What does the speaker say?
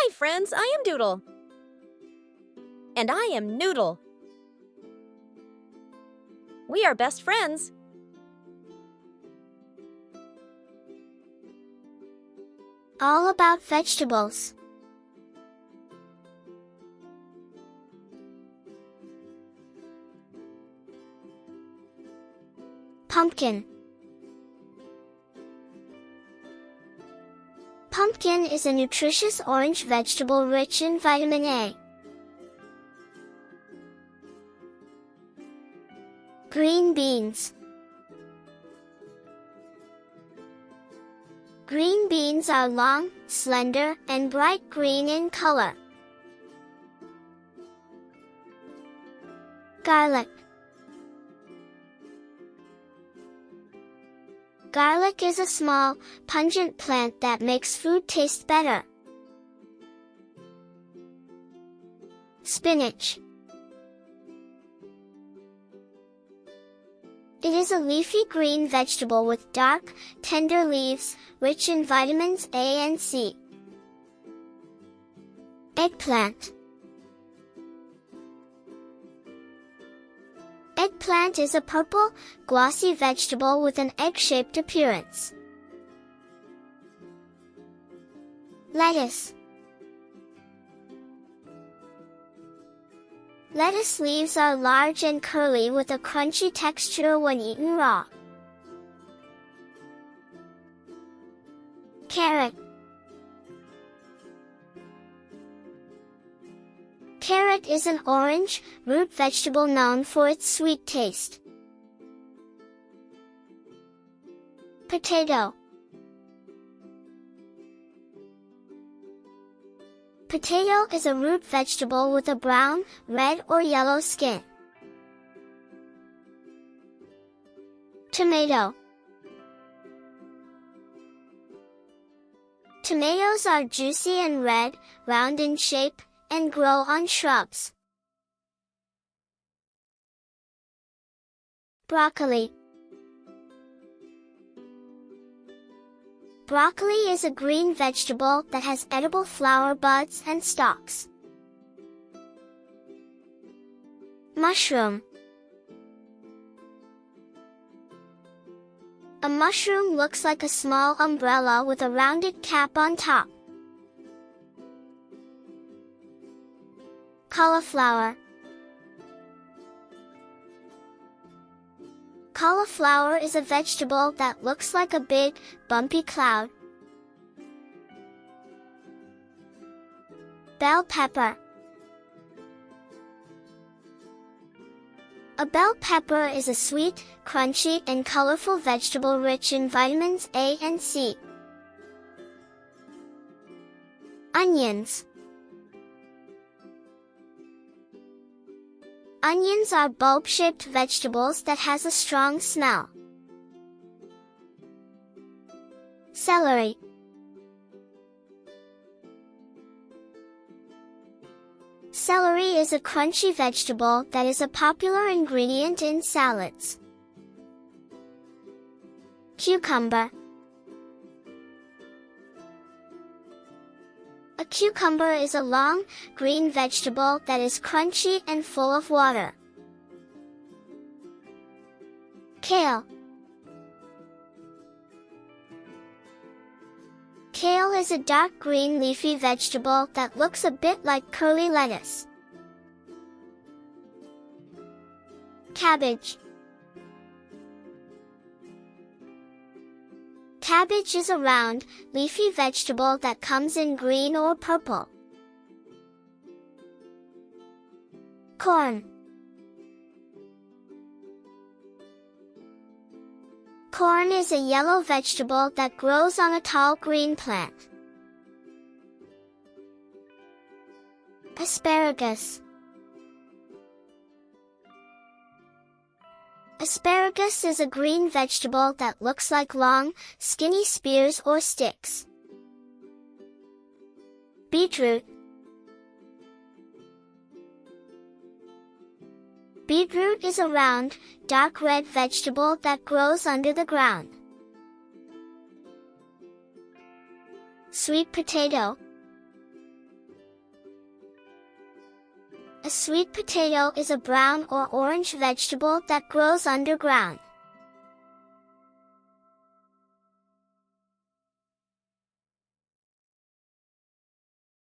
Hi friends, I am Doodle. And I am Noodle. We are best friends. All about vegetables. Pumpkin. Pumpkin is a nutritious orange vegetable rich in vitamin A. Green beans. Green beans are long, slender, and bright green in color. Garlic. Garlic is a small, pungent plant that makes food taste better. Spinach. It is a leafy green vegetable with dark, tender leaves, rich in vitamins A and C. Eggplant. Eggplant is a purple, glossy vegetable with an egg-shaped appearance. Lettuce. Lettuce leaves are large and curly with a crunchy texture when eaten raw. Carrot. Carrot is an orange, root vegetable known for its sweet taste. Potato. Potato is a root vegetable with a brown, red or yellow skin. Tomato. Tomatoes are juicy and red, round in shape, and grow on shrubs. Broccoli. Broccoli is a green vegetable that has edible flower buds and stalks. Mushroom. A mushroom looks like a small umbrella with a rounded cap on top. Cauliflower. Cauliflower is a vegetable that looks like a big, bumpy cloud. Bell pepper. A bell pepper is a sweet, crunchy, and colorful vegetable rich in vitamins A and C. Onions. Onions are bulb-shaped vegetables that has a strong smell. Celery. Celery is a crunchy vegetable that is a popular ingredient in salads. Cucumber. A cucumber is a long, green vegetable that is crunchy and full of water. Kale. Kale is a dark green leafy vegetable that looks a bit like curly lettuce. Cabbage. Cabbage is a round, leafy vegetable that comes in green or purple. Corn. Corn is a yellow vegetable that grows on a tall green plant. Asparagus. Asparagus is a green vegetable that looks like long, skinny spears or sticks. Beetroot. Beetroot is a round, dark red vegetable that grows under the ground. Sweet potato. A sweet potato is a brown or orange vegetable that grows underground.